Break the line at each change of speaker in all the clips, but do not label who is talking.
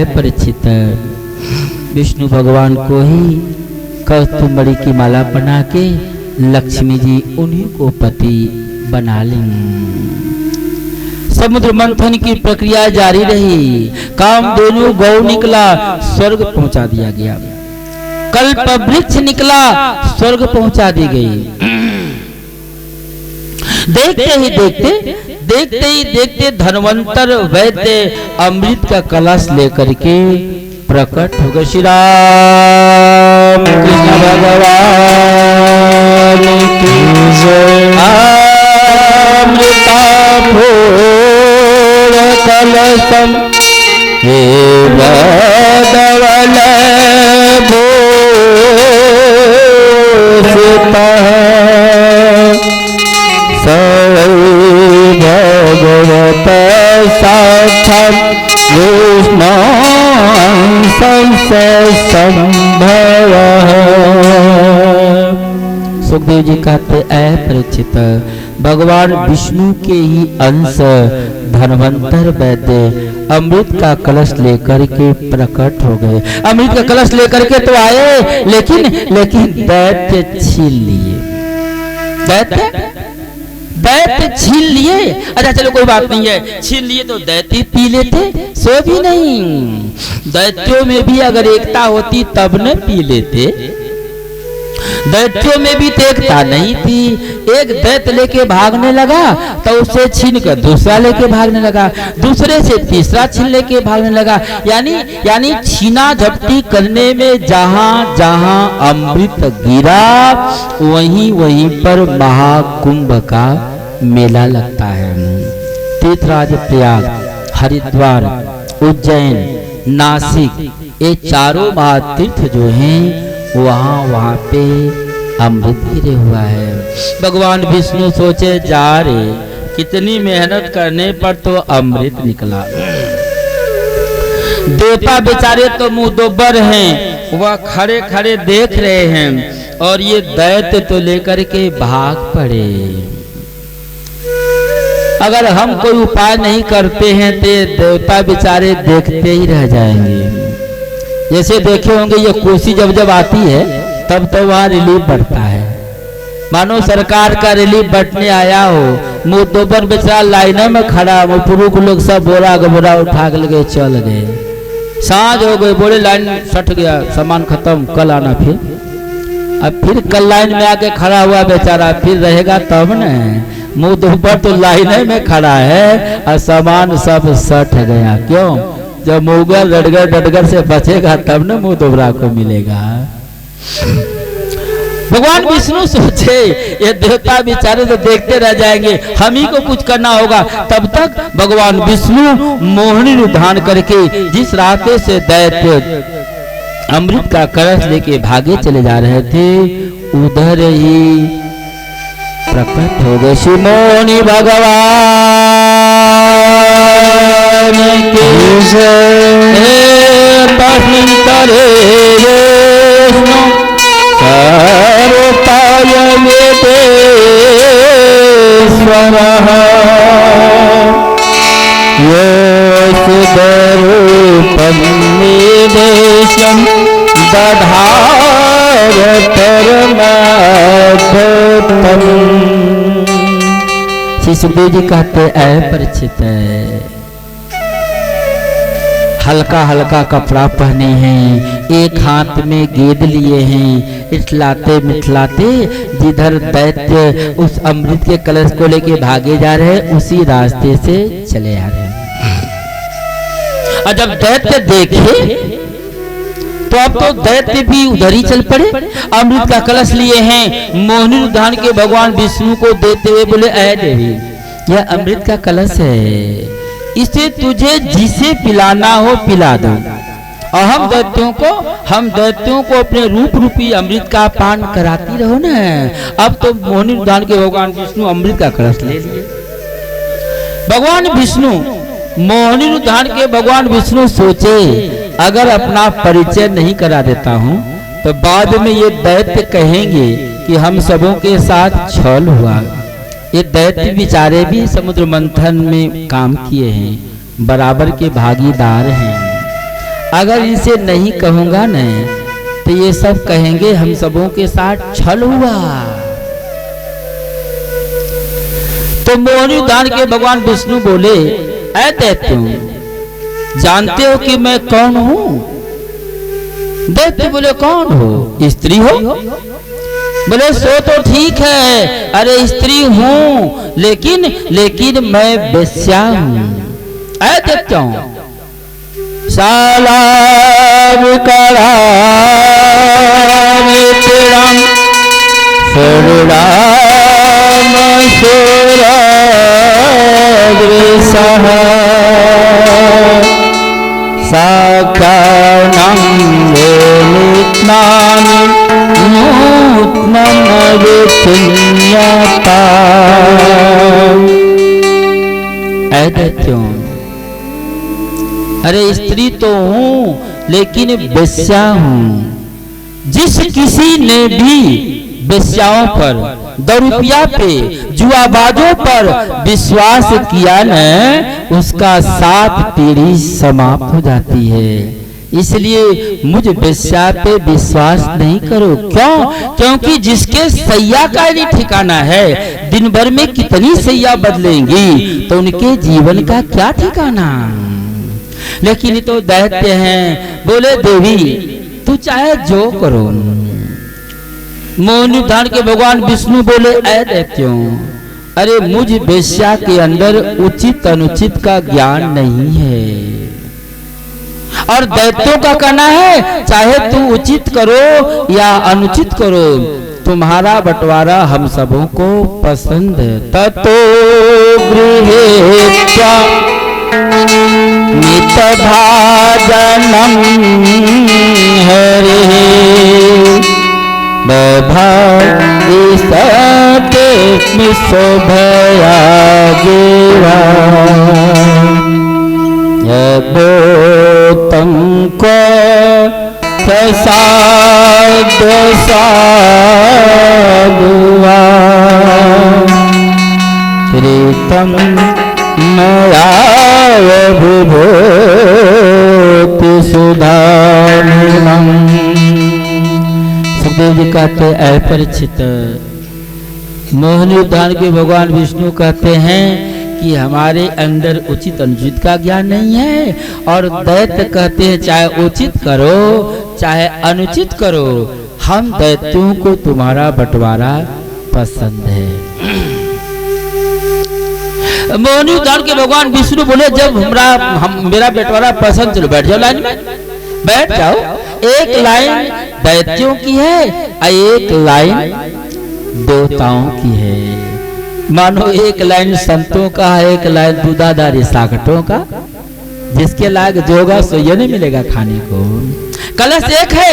परीक्षित, विष्णु भगवान को ही कस्तूरी की माला बना के लक्ष्मी जी उन्हीं को पति बना लेंगे। समुद्र मंथन की प्रक्रिया जारी रही। कामधेनु गौ निकला, स्वर्ग पहुंचा दिया गया। कल्प वृक्ष निकला, स्वर्ग पहुंचा दी गई। देखते ही देखते धनवंतर वैद्य अमृत का कलश लेकर के प्रकट हो गए। श्री राम कृष्ण भगवान की जय। अमृता भोर कलशम हे वदवल भूषिता भगवत साक्षात् विष्णु संभव। सुखदेव जी कहते ऐ परीक्षित, भगवान विष्णु के ही अंश धनवंतर वैद्य अमृत का कलश लेकर के प्रकट हो गए। अमृत का कलश लेकर के तो आए, लेकिन दैत्य छीन लिए। दैत्य छीन लिए। अच्छा चलो कोई बात नहीं है, छीन लिए तो दैत्य पी लेते, सो भी नहीं। दैत्यों में भी अगर एकता होती तब न पी लेते। दैत्यों में भी तो एकता नहीं थी। एक दैत्य लेके भागने लगा तो उसे छीन कर दूसरा लेके भागने लगा, दूसरे से तीसरा छीन लेके भागने लगा। यानी छीना झपटी करने में जहां जहां अमृत गिरा वहीं पर महाकुंभ का मेला लगता है। तीर्थराज प्रयाग, हरिद्वार, उज्जैन, नासिक, ये चारों महातीर्थ जो हैं वहां पे अमृत गिरे हुआ है। भगवान विष्णु सोचे जा रे कितनी मेहनत करने पर तो अमृत निकला। देवता बेचारे तो मुंह दोबर हैं, वह खड़े खड़े देख रहे हैं और ये दैत्य तो लेकर के भाग पड़े। अगर हम कोई उपाय नहीं करते हैं तो देवता बेचारे देखते ही रह जाएंगे। जैसे देखे होंगे ये कोसी जब आती है तब तो वहाँ रिलीफ बढ़ता है। मानो सरकार का रिलीफ बढ़ने आया हो, मुंह दोबर बेचारा लाइनों में खड़ा, वो पुरुष लोग सब बोरा गोबरा उठा के लगे चल गए। सांझ हो गई, बोले लाइन सट गया, सामान खत्म, कल आना फिर। अब फिर कल लाइन में आके खड़ा हुआ बेचारा, फिर रहेगा तब न। मुंह दोबर तो लाइन में खड़ा है और सामान सब सट गया। क्यों? जब मुगल रटगर से बचेगा तब न मुंह दोबरा को मिलेगा। भगवान विष्णु सोचे ये देवता बेचारे तो देखते रह जाएंगे, हम ही को कुछ करना होगा। तब तक भगवान विष्णु मोहिनी रूप धारण करके जिस रास्ते से दैत्य अमृत का कलश लेके भागे चले जा रहे थे उधर ही प्रकट हो गए श्री मोहिनी भगवान के तस्मिन्तरे विष्णु सर्वोपाय वेदेश्वरः योऽसुदरूपं निदेशं दधार परमाद्भुतम्। श्री सुखदेव जी कहते ऐ परीक्षित, हल्का हल्का कपड़ा पहने हैं, एक हाथ में गेंद लिए हैं, इठलाते मिठलाते जिधर दैत्य उस अमृत के कलश को लेके भागे जा रहे हैं उसी रास्ते से चले आ रहे हैं। और जब दैत्य देखे तो अब तो दैत्य भी उधर ही चल पड़े। अमृत का कलश लिए हैं, मोहिनी धारण के भगवान विष्णु को देते हुए बोले ऐ देवी यह अमृत का कलश है, इसे तुझे जिसे पिलाना हो पिला दो। और हम दैत्यों को अपने रूप रूपी अमृत का पान कराती रहो ना। अब तो मोहिनी धारण के भगवान विष्णु अमृत का कलश ले लिए। भगवान विष्णु मोहिनी धारण के भगवान विष्णु सोचे अगर अपना परिचय नहीं करा देता हूँ तो बाद में ये दैत्य कहेंगे कि हम सबों के साथ छल हुआ। ये दैत्य बेचारे भी समुद्र मंथन में काम किए हैं, बराबर के भागीदार हैं। अगर इनसे नहीं कहूंगा न तो ये सब कहेंगे हम सबों के साथ छल हुआ। तो मोहिनी दान के भगवान विष्णु बोले, ऐ दैत्यों, जानते हो कि मैं कौन हूं? दैत्य बोले, कौन हो? स्त्री हो? बोले, सो तो ठीक है, अरे स्त्री हूं, लेकिन मैं वेश्या हूं। ऐ दैत्यों, सालाव करामित्रम सुराम सुरवृषः साकानं वेलित्नानि नूत्नं विचिन्यता। ऐ दैत्यों, अरे स्त्री तो हूं लेकिन वेश्या हूं। जिस किसी ने भी वेश्याओं पर, दरुपिया पे, जुआबाजों पर विश्वास किया न, उसका 7 पीढ़ी समाप्त हो जाती है। इसलिए मुझ वेश्या पे विश्वास नहीं करो। क्यों? क्योंकि जिसके सैया का नहीं ठिकाना है, दिन भर में कितनी सैया बदलेंगी, तो उनके जीवन का क्या ठिकाना। लेकिन तो दैत्य हैं। बोले, देवी तू चाहे जो करो। मोहिनी दान के भगवान विष्णु बोले, ऐ दैत्यों, अरे मुझ वेश्या के अंदर उचित अनुचित का ज्ञान नहीं है। और दैत्यों का कहना है, चाहे तू उचित करो या अनुचित करो, तुम्हारा बंटवारा हम सबों को पसंद है। ततो गृहे नित भाजनम हरे बभागिसते शोभया गिरा यबोतं को प्रसादसागुआ प्रीतम मया विभूति सुधामणिम्। सुखदेव जी कहते, ऐ परीक्षित, मोहिनी दान के भगवान विष्णु कहते हैं कि हमारे अंदर उचित अनुचित का ज्ञान नहीं है। और दैत्य कहते हैं, चाहे उचित करो चाहे अनुचित करो, हम दैत्यों को तुम्हारा बंटवारा पसंद है। मोहिनी दान के भगवान विष्णु बोले, जब मेरा बंटवारा पसंद, चलो बैठ जाओ, लाइन में बैठ जाओ। एक लाइन दैत्यों की है और एक लाइन देवताओं की है। मानो एक लाइन संतों का है, एक लाइन दूधाधारी साकटों का। जिसके लायक जो होगा सो ये नहीं मिलेगा खाने को। कलश एक है,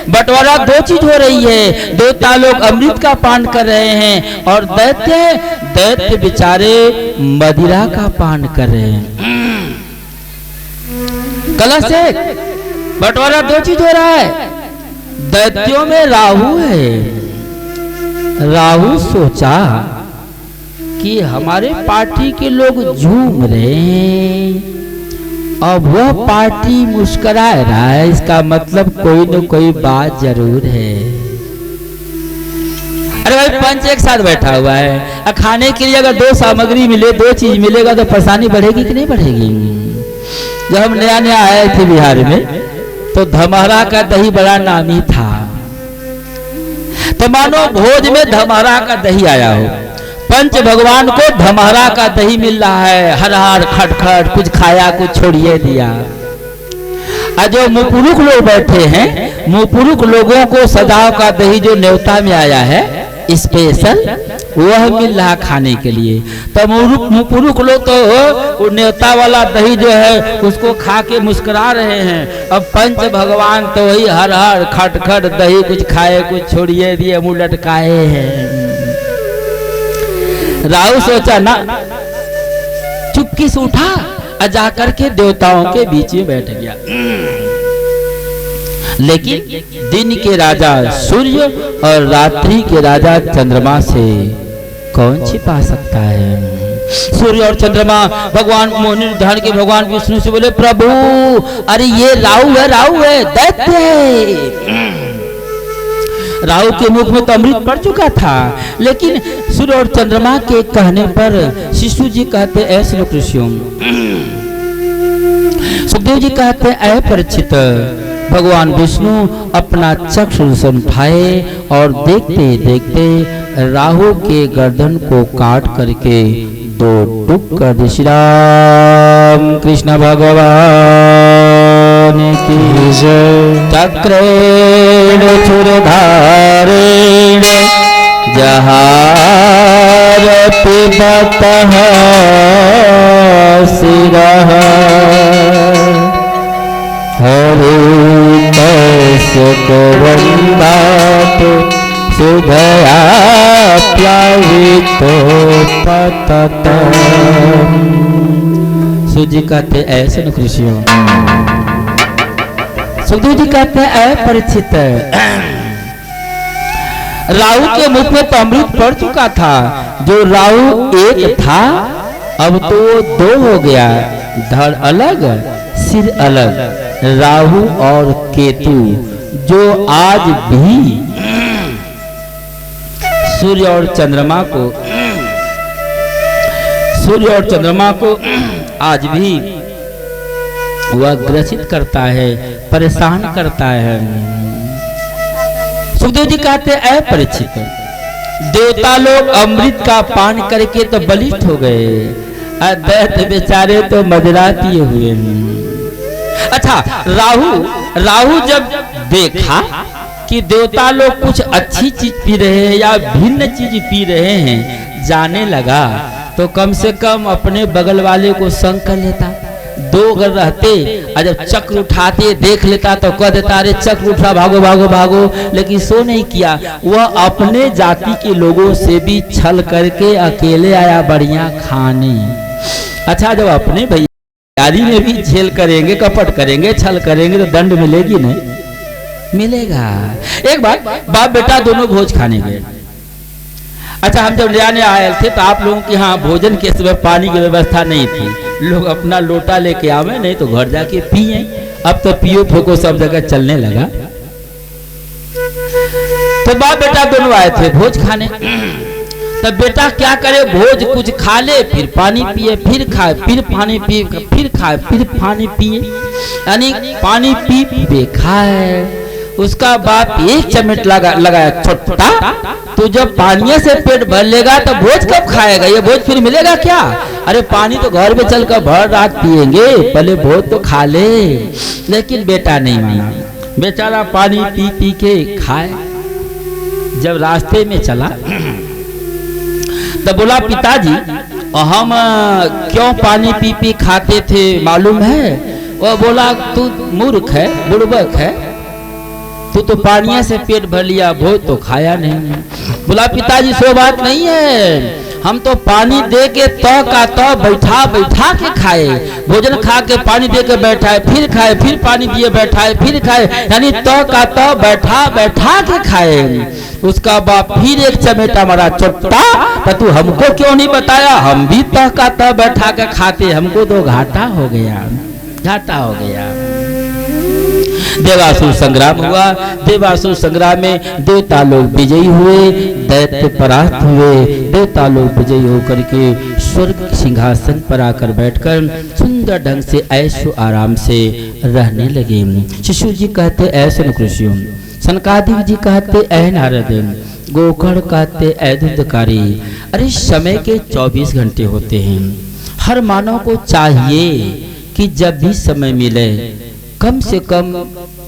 बंटवारा 2 चीज हो रही है। देवता लोग अमृत का पान कर रहे हैं और दैत्य बेचारे मदिरा का पान कर रहे हैं। कलश एक, बंटवारा 2 चीज हो रहा है। दैत्यों में राहु है। राहु सोचा कि हमारे पार्टी के लोग झूम रहे हैं, अब वह पार्टी मुस्कुरा रहा है, इसका मतलब कोई न कोई बात जरूर है। अरे भाई, पंच एक साथ बैठा हुआ है, खाने के लिए अगर 2 सामग्री मिले, 2 चीज मिलेगा तो परेशानी बढ़ेगी कि नहीं बढ़ेगी। जब हम नया नया आए थे बिहार में, तो धमहरा का दही बड़ा नामी था। तो मानो भोज में धमहरा का दही आया हो, पंच भगवान को धमहरा का दही मिल रहा है, हर हर खटखट, कुछ खाया कुछ छोड़िए दिया। और जो मुपुरुष लोग बैठे हैं, मुपुरुष लोगों को सदाव का दही जो न्योता में आया है स्पेशल, वह मिल रहा खाने के लिए। तो मुपुरुष लोग तो न्योता वाला दही जो है उसको खा के मुस्कुरा रहे हैं। अब पंच भगवान तो वही हर हर खटखट दही कुछ खाए कुछ छोड़िए दिए, मुंह लटकाए हैं। राहु सोचा ना, चुपकी से उठा और जाकर के देवताओं के बीच में बैठ गया। लेकिन दिन के राजा सूर्य और रात्रि के राजा चंद्रमा से कौन छिपा सकता है। सूर्य और चंद्रमा भगवान मोहिनी धारण के भगवान विष्णु से बोले, प्रभु अरे ये राहु है दैत्य है। राहु के मुख में तो अमृत पड़ चुका था, लेकिन सूर्य और चंद्रमा के कहने पर शिशु जी कहते, ऐसे ऋषियों सुखदेव जी कहते, ऐ परीक्षित, भगवान विष्णु अपना चक्षुष उठाए और देखते देखते राहु के गर्दन को काट करके दो टुक कर दे। श्री राम कृष्ण भगवान की जय। चक्रेण चूरधारेण जहार पिबतः शिरः हरितस्य वन्दात् सुधया प्लावितो पततम्। सुजी कहते ऐसे न ऋषियों, सुखदेव जी कहते हैं, ऐ परीक्षित, राहु के मुख में तो अमृत पड़ चुका था। जो राहु एक था अब तो दो हो गया, धड़ अलग सिर अलग। राहु और केतु जो आज भी सूर्य और चंद्रमा को आज भी वह ग्रसित करता है, परेशान करता है। सुखदेव जी कहते, ऐ परीक्षित, देवता लोग अमृत का पान करके तो बलिष्ठ हो गए, दैत्य बेचारे तो मदराती हुए। अच्छा, राहु जब देखा कि देवता लोग कुछ अच्छी चीज पी रहे हैं या भिन्न चीज पी रहे हैं, जाने लगा तो कम से कम अपने बगल वाले को संग कर लेता। दो अगर रहते और जब चक्र उठाते देख लेता तो कह देता, अरे चक्र उठा, भागो भागो भागो। लेकिन सो नहीं किया, वह अपने जाति के लोगों से भी छल करके अकेले आया बढ़िया खाने। अच्छा, जब अपने भैयारी में भी झेल करेंगे, कपट करेंगे, छल करेंगे तो दंड मिलेगी नहीं? मिलेगा। एक बार बाप बेटा दोनों भोज खाने गए। अच्छा, हम जब नया नया आए थे तो आप लोगों के यहाँ भोजन के समय पानी की व्यवस्था नहीं थी। लोग अपना लोटा लेके आवे, नहीं तो घर जाके पिए। अब तो पियो फोको सब जगह चलने लगा। तो बाप बेटा दोनों आए थे भोज खाने। तब बेटा क्या करे, भोज कुछ खा ले, फिर पानी पिए, फिर खाए, फिर पानी पिए, फिर खाए, फिर पानी पिए, यानी पानी पी पी खाए। उसका बाप एक चम्मच लगाया छोटा, तो जब पानी से पेट भर लेगा तो भोज कब खाएगा? ये भोज फिर मिलेगा क्या? अरे पानी तो घर में चलकर भर रात पिएंगे, पहले भोज तो खा ले। लेकिन बेटा नहीं माना, बेचारा पानी पी पी के खाए। जब रास्ते में चला तो बोला, पिताजी हम क्यों पानी पी पी खाते थे मालूम है? वह बोला, तू मूर्ख है, बुड़बक है, तू तो पानिया से पेट भर लिया, भोज तो खाया नहीं। बोला, पिताजी सो बात नहीं है, हम तो पानी दे के तो का तो बैठा बैठा के खाए, भोजन खा के पानी दे के बैठाए, फिर खाए, फिर पानी दिए बैठाए, फिर खाए, यानी तो का तो बैठा बैठा के खाए। उसका बाप फिर एक चमेटा मारा चोट्टा, तो तू हमको क्यों नहीं बताया? हम भी तो का तो बैठा के खाते, हमको तो घाटा हो गया, घाटा हो गया। देवासुर संग्राम हुआ। देवासुर संग्राम में देवता लोग विजयी हुए, दैत्य परास्त हुए। देवता लोग विजयी होकर के स्वर्ग सिंहासन पर आकर बैठकर सुंदर ढंग से ऐशो आराम से रहने लगे। शिशु जी कहते, ऐसे नुकृषियों। सनकादिक जी कहते, ऐ नारद। गोकर्ण कहते, ऐ धुंधकारी। अरे समय के 24 घंटे होते हैं। हर मानव को चाहिए कि जब भी समय मिले, कम से कम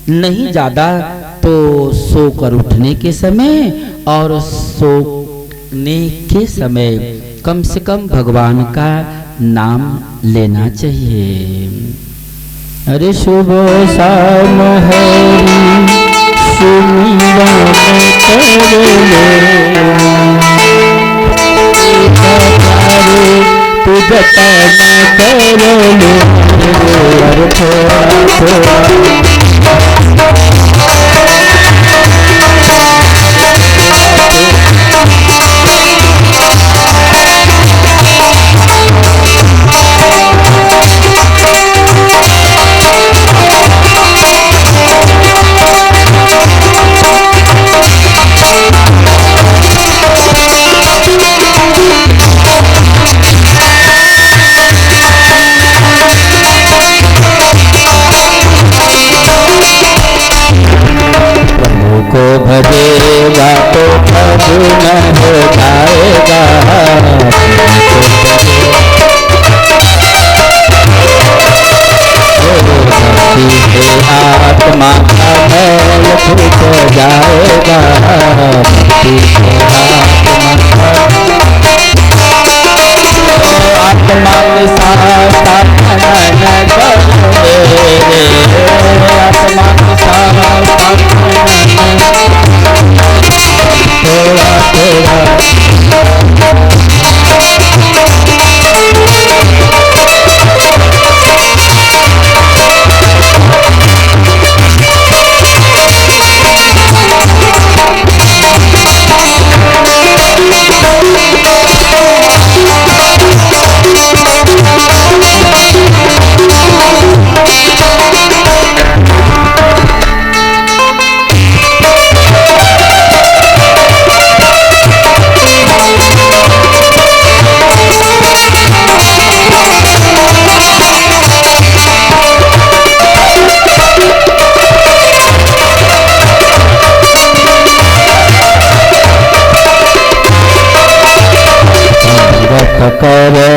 नहीं ज्यादा तो सोकर उठने के समय और सोने के समय कम से कम भगवान का नाम लेना चाहिए। अरे सुबह शाम हरि सुमिरन तू जतन करो अरे थोड़ा थोड़ा मैल छूट जाएगा, भक्ति से आत्मा के साथ मनन कर मेरे, आत्मा के साथ थोड़ा थोड़ा कर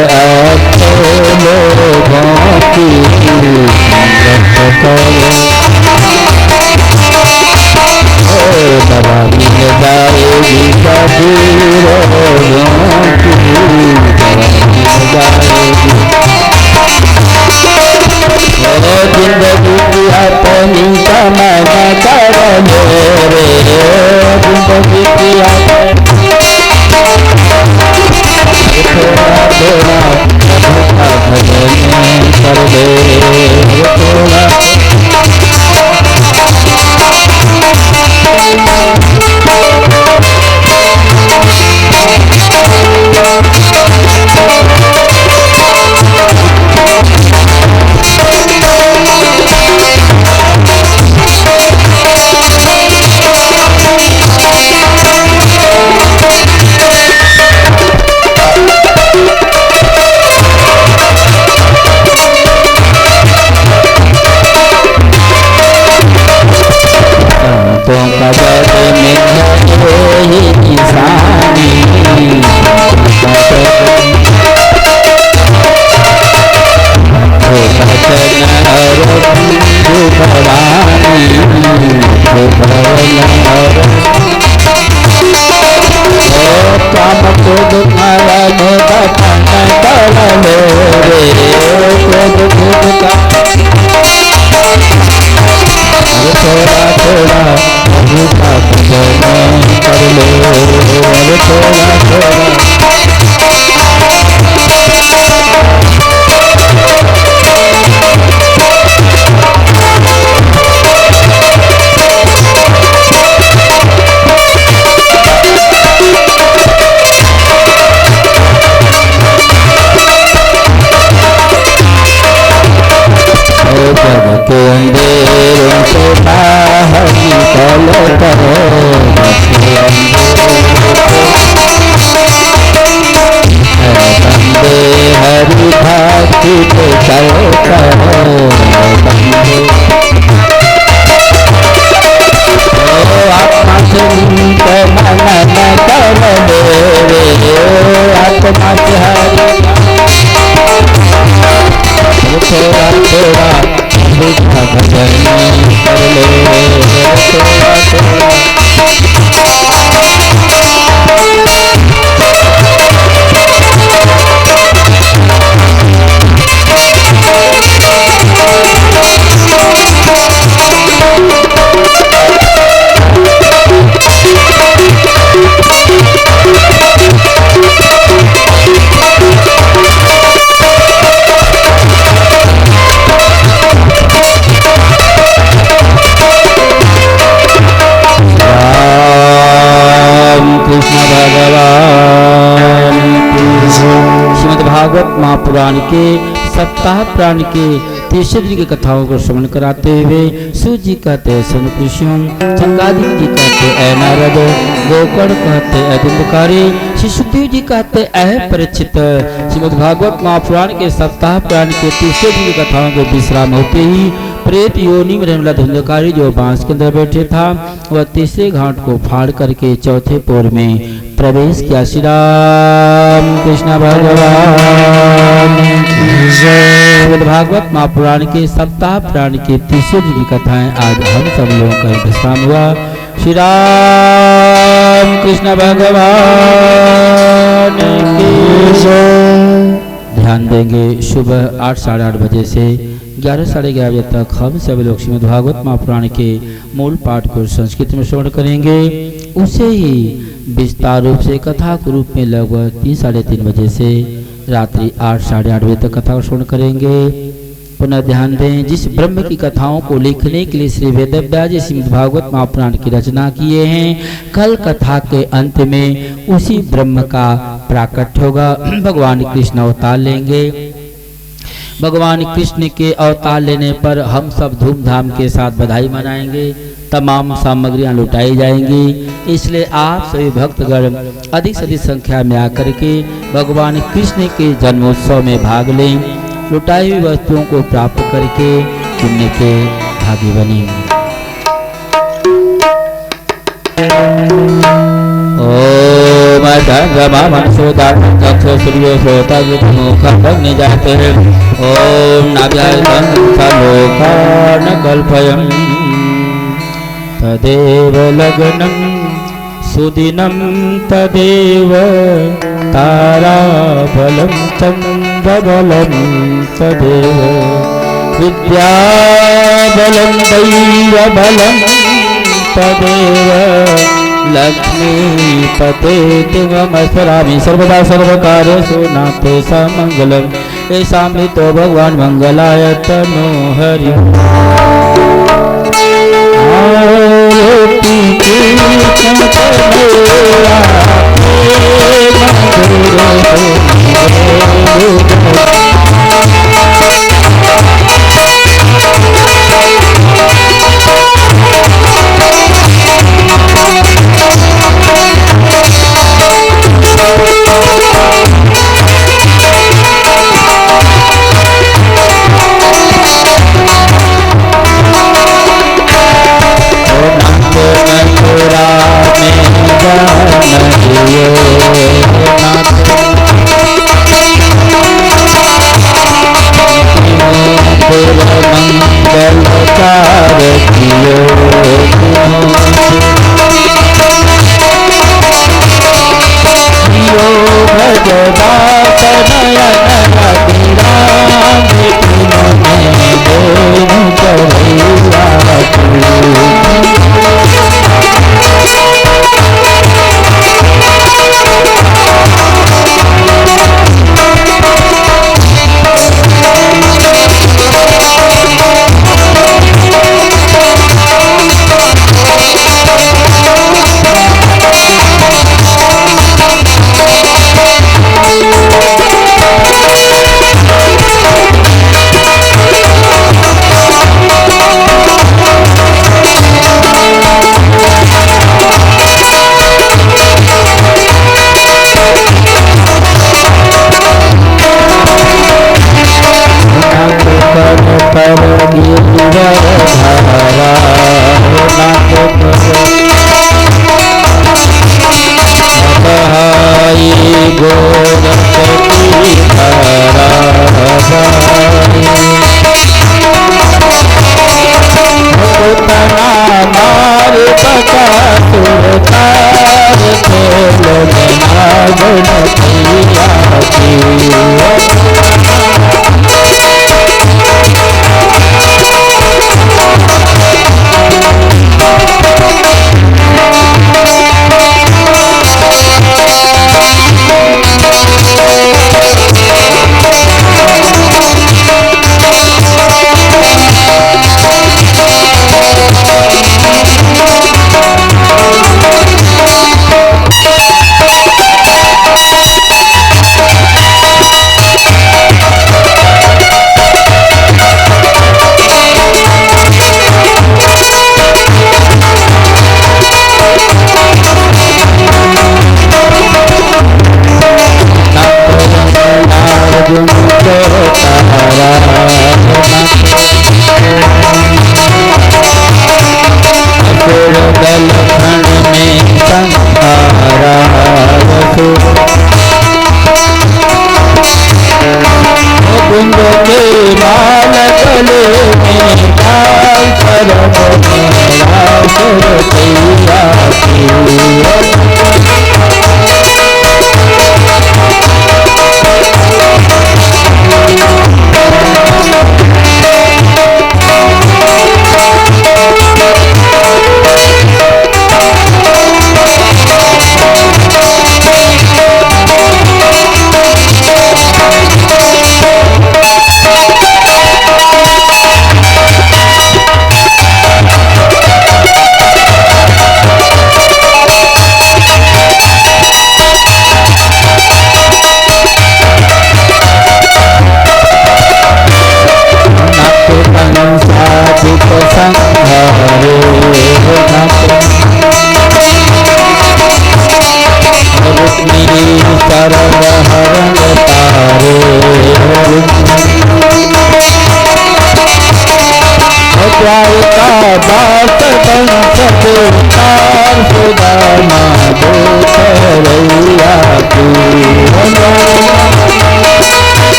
अच्छे लोगों की दवा मिल जाएगी कभी रोगों की, दवा मिल जाएगी जिंदगी की अपनी कमाई कर मेरे, जिंदगी की थोड़ा थोड़ा भजन कर दे थोड़ा महापुराण के सप्ताह पुराण के तीसरे दिन की कथाओं को श्रवण कराते हुए सूत जी कहते हैं सनुकृष्ण, चंगादिक जी कहते हैं नारद, गोकर्ण कहते हैं अधुंधकारी, शिशुदेव जी कहते हैं परीक्षित। श्रीमद्भागवत महापुराण के सप्ताह पुराण के तीसरे दिन की कथाओं को विश्राम होते ही प्रेत योनि में रहने वाला धुंधकारी जो बांस के अंदर बैठे था, वह तीसरे घाट को फाड़ करके चौथे पोर में प्रवेश किया। श्री राम कृष्ण भगवान की जय। भागवत महापुराण के सप्ताह पुराण के तीसरे दिन की कथाएं आज हम सब लोगों का विश्राम हुआ। श्री राम कृष्ण भगवान की जय। ध्यान देंगे सुबह 8 साढ़े 8 बजे से 11 साढ़े 11 बजे तक हम सभी लोग श्रीमद् भागवत महापुराण के मूल पाठ को संस्कृत में श्रवण करेंगे। उसे ही विस्तार रूप से कथा के रूप में लगभग 3 साढ़े 3 बजे से रात्रि 8 साढ़े 8 बजे तक कथा को श्रवण करेंगे। पुनः ध्यान दें, जिस ब्रह्म की कथाओं को लिखने के लिए श्री वेदव्यास जी श्रीमद् भागवत महापुराण की रचना किए हैं, कल कथा के अंत में उसी ब्रह्म का प्राकट्य होगा। भगवान कृष्ण अवतार लेंगे। भगवान कृष्ण के अवतार लेने पर हम सब धूमधाम के साथ बधाई मनाएंगे। तमाम सामग्रियां लुटाई जाएंगी। इसलिए आप सभी भक्तगण अधिक से अधिक संख्या में आकर के भगवान कृष्ण के जन्मोत्सव में भाग लें। लुटाई हुई वस्तुओं को प्राप्त करके पुण्य के भागी बने। ओम कल्पयम् तदेव लग्नं सुदिनं तदेव ताराबलं चन्द्रबलं तदेव विद्याबलं दैवबलं तदेव लक्ष्मीपते तिमस्मरामि सर्वदा सर्वकार्येषु नास्ति समङ्गलम्। येषां तो भगवान् मंगलाय तनो हरि।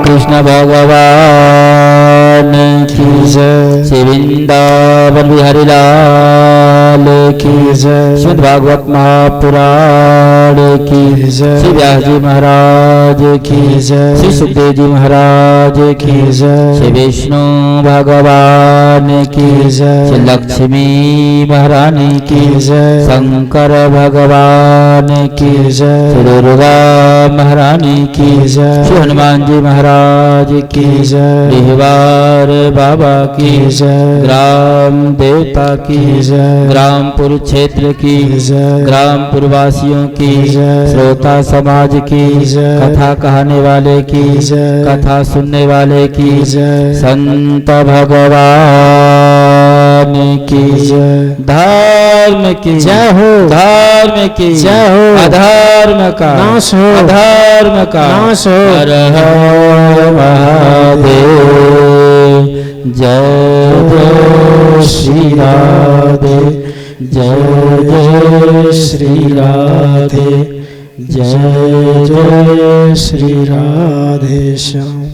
कृष्ण भगवान की जय। श्री वृंदावन बिहारी लाल की जय। श्रीमद् भागवत महापुराण की जय। श्री व्यास जी महाराज की जय। श्री सुखदेव जी महाराज की जय। श्री विष्णु भगवान की जय। श्री लक्ष्मी महारानी की जय। शंकर भगवान की जय। श्री दुर्गा महारानी की जय। श्री हनुमान जी महाराज की जय। रिहवार बाबा की जय। ग्राम देवता की जय। ग्रामपुर क्षेत्र की जय। ग्रामपुर वासियों की जय। श्रोता समाज की जय। कथा कहने वाले की जय। कथा सुनने वाले की जय। संत भगवान की जय। धर्म की जय हो। धर्म की जय हो। अधर्म का नाश हो। अधर्म का नाश हो। हर हर महादेव। जय जय श्री राधे। जय जय श्री राधे। जय जय श्री राधे श्याम।